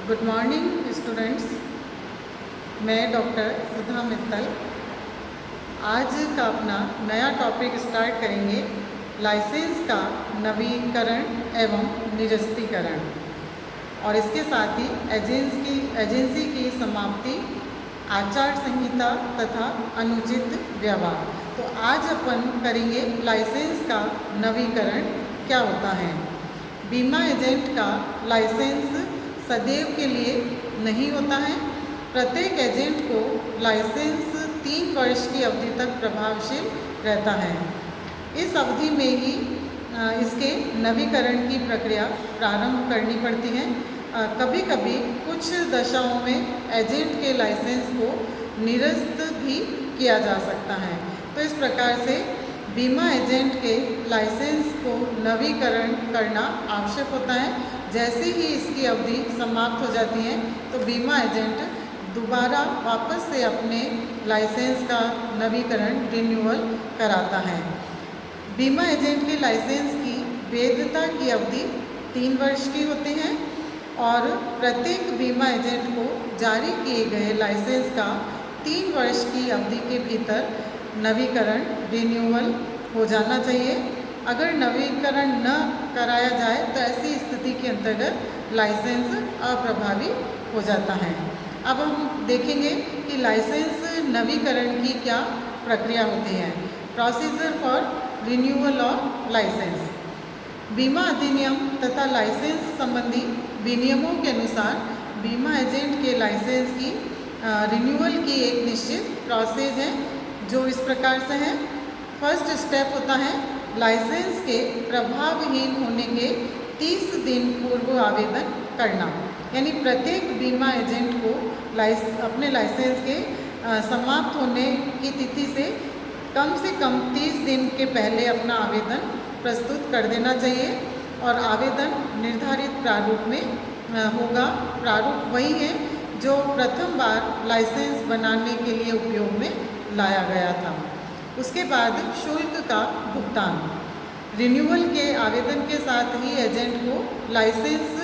Good morning students. मैं doctor सुधा मित्तल आज का अपना नया टॉपिक स्टार्ट करेंगे, लाइसेंस का नवीकरण एवं निरस्तीकरण और इसके साथ ही एजेंसी की समाप्ति, आचार संहिता तथा अनुचित व्यवहार। तो आज अपन करेंगे लाइसेंस का नवीकरण क्या होता है। बीमा एजेंट का लाइसेंस सदैव के लिए नहीं होता है। प्रत्येक एजेंट को लाइसेंस 3 वर्ष की अवधि तक प्रभावशील रहता है। इस अवधि में ही इसके नवीकरण की प्रक्रिया प्रारंभ करनी पड़ती है। कभी कभी कुछ दशाओं में एजेंट के लाइसेंस को निरस्त भी किया जा सकता है। तो इस प्रकार से बीमा एजेंट के लाइसेंस को नवीकरण करना आवश्यक होता है। जैसे ही इसकी अवधि समाप्त हो जाती है तो बीमा एजेंट दोबारा वापस से अपने लाइसेंस का नवीकरण रिन्यूअल कराता है। बीमा एजेंट के लाइसेंस की वैधता की अवधि 3 वर्ष की होती है और प्रत्येक बीमा एजेंट को जारी किए गए लाइसेंस का 3 वर्ष की अवधि के भीतर नवीकरण रिन्यूअल हो जाना चाहिए। अगर नवीकरण न कराया जाए तो ऐसी स्थिति के अंतर्गत लाइसेंस अप्रभावी हो जाता है। अब हम देखेंगे कि लाइसेंस नवीकरण की क्या प्रक्रिया होती है। Procedure for renewal of licence. बीमा अधिनियम तथा लाइसेंस संबंधी विनियमों के अनुसार बीमा एजेंट के लाइसेंस की रिन्यूअल की एक निश्चित प्रोसेस है जो इस प्रकार से है। फर्स्ट स्टेप होता है लाइसेंस के प्रभावहीन होने के 30 दिन पूर्व आवेदन करना। यानी प्रत्येक बीमा एजेंट को अपने लाइसेंस के समाप्त होने की तिथि से कम 30 दिन के पहले अपना आवेदन प्रस्तुत कर देना चाहिए और आवेदन निर्धारित प्रारूप में होगा। प्रारूप वही है जो प्रथम बार लाइसेंस बनाने के लिए उपयोग में लाया गया था। उसके बाद शुल्क का भुगतान। रिन्यूअल के आवेदन के साथ ही एजेंट को लाइसेंस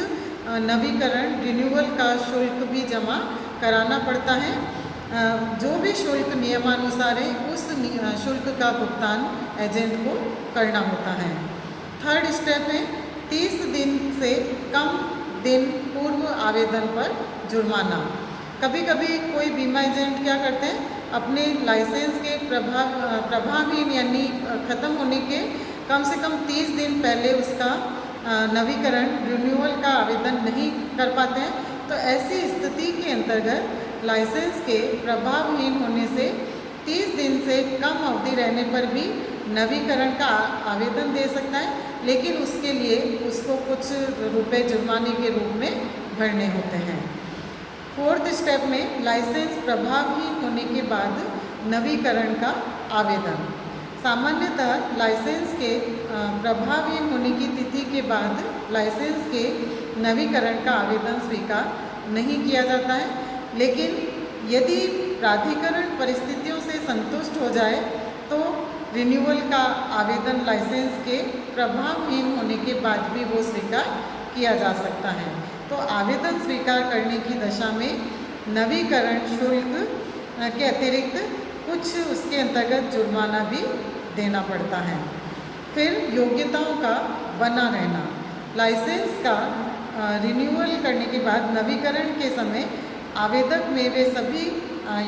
नवीकरण रिन्यूअल का शुल्क भी जमा कराना पड़ता है। जो भी शुल्क नियमानुसार है उस शुल्क का भुगतान एजेंट को करना होता है। थर्ड स्टेप है 30 दिन से कम दिन पूर्व आवेदन पर जुर्माना। कभी कभी कोई बीमा एजेंट क्या करते हैं, अपने लाइसेंस के प्रभावहीन यानी ख़त्म होने के कम से कम 30 दिन पहले उसका नवीकरण रिन्यूअल का आवेदन नहीं कर पाते हैं। तो ऐसी स्थिति के अंतर्गत लाइसेंस के प्रभावहीन होने से 30 दिन से कम अवधि रहने पर भी नवीकरण का आवेदन दे सकता है, लेकिन उसके लिए उसको कुछ रुपए जुर्माने के रूप में भरने होते हैं। फोर्थ स्टेप में लाइसेंस प्रभावहीन होने के बाद नवीकरण का आवेदन। सामान्यतः लाइसेंस के प्रभावहीन होने की तिथि के बाद लाइसेंस के नवीकरण का आवेदन स्वीकार नहीं किया जाता है, लेकिन यदि प्राधिकरण परिस्थितियों से संतुष्ट हो जाए तो रिन्यूअल का आवेदन लाइसेंस के प्रभावहीन होने के बाद भी वो स्वीकार किया जा सकता है। तो आवेदन स्वीकार करने की दशा में नवीकरण शुल्क के अतिरिक्त कुछ उसके अंतर्गत जुर्माना भी देना पड़ता है। फिर योग्यताओं का बना रहना। लाइसेंस का रिन्यूअल करने के बाद नवीकरण के समय आवेदक में वे सभी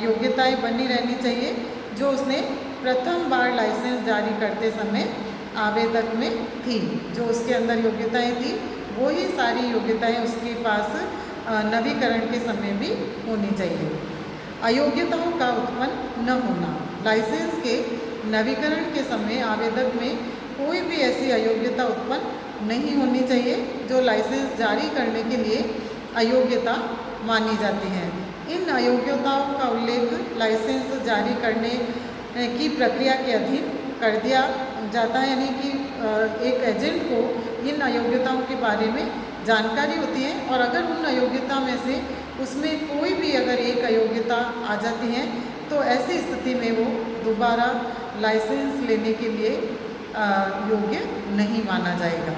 योग्यताएं बनी रहनी चाहिए जो उसने प्रथम बार लाइसेंस जारी करते समय आवेदक में थी। जो उसके अंदर योग्यताएं थी वही सारी योग्यताएं उसके पास नवीकरण के समय भी होनी चाहिए। अयोग्यताओं का उत्पन्न न होना। लाइसेंस के नवीकरण के समय आवेदक में कोई भी ऐसी अयोग्यता उत्पन्न नहीं होनी चाहिए जो लाइसेंस जारी करने के लिए अयोग्यता मानी जाती है। इन अयोग्यताओं का उल्लेख लाइसेंस जारी करने की प्रक्रिया के अधीन कर दिया जाता है। यानी कि एक एजेंट को इन अयोग्यताओं के बारे में जानकारी होती है और अगर उन अयोग्यता में से उसमें कोई भी अगर एक अयोग्यता आ जाती है तो ऐसी स्थिति में वो दोबारा लाइसेंस लेने के लिए योग्य नहीं माना जाएगा।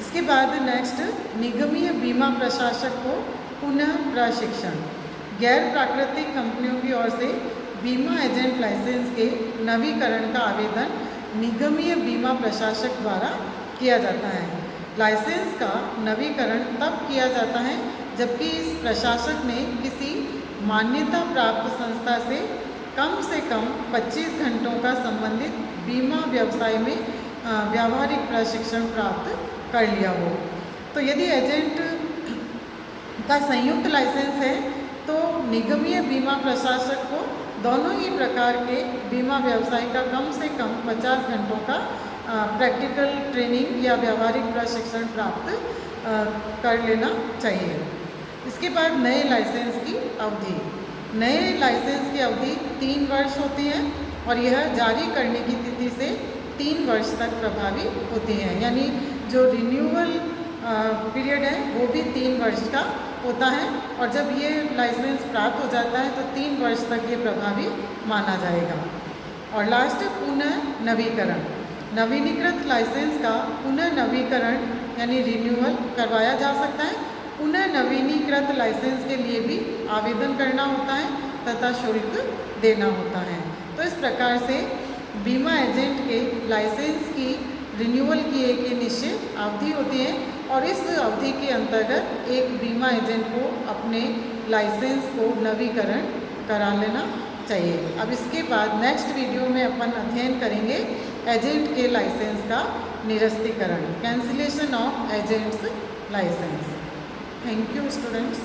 इसके बाद नेक्स्ट, निगमीय बीमा प्रशासक को पुनः प्रशिक्षण। गैर प्राकृतिक कंपनियों की ओर से बीमा एजेंट लाइसेंस के नवीकरण का आवेदन निगमीय बीमा प्रशासक द्वारा किया जाता है। लाइसेंस का नवीकरण तब किया जाता है जबकि इस प्रशासक ने किसी मान्यता प्राप्त संस्था से कम 25 घंटों का संबंधित बीमा व्यवसाय में व्यावहारिक प्रशिक्षण प्राप्त कर लिया हो। तो यदि एजेंट का संयुक्त लाइसेंस है तो निगमीय बीमा प्रशासक को दोनों ही प्रकार के बीमा व्यवसाय का कम से कम 50 घंटों का प्रैक्टिकल ट्रेनिंग या व्यावहारिक प्रशिक्षण प्राप्त कर लेना चाहिए। इसके बाद नए लाइसेंस की अवधि। नए लाइसेंस की अवधि 3 वर्ष होती है और यह जारी करने की तिथि से 3 वर्ष तक प्रभावी होती है। यानी जो रिन्यूअल पीरियड है वो भी 3 वर्ष का होता है और जब ये लाइसेंस प्राप्त हो जाता है तो 3 वर्ष तक ये प्रभावी माना जाएगा। और लास्ट, पुनः नवीकरण। नवीनीकृत लाइसेंस का पुनः नवीकरण यानी रिन्यूअल करवाया जा सकता है। पुनः नवीनीकृत लाइसेंस के लिए भी आवेदन करना होता है तथा शुल्क देना होता है। तो इस प्रकार से बीमा एजेंट के लाइसेंस की रिन्यूअल की एक निश्चित अवधि होती है और इस अवधि के अंतर्गत एक बीमा एजेंट को अपने लाइसेंस को नवीकरण करा लेना चाहिए। अब इसके बाद नेक्स्ट वीडियो में अपन अध्ययन करेंगे एजेंट के लाइसेंस का निरस्तीकरण, cancellation of agents licence. Thank you students.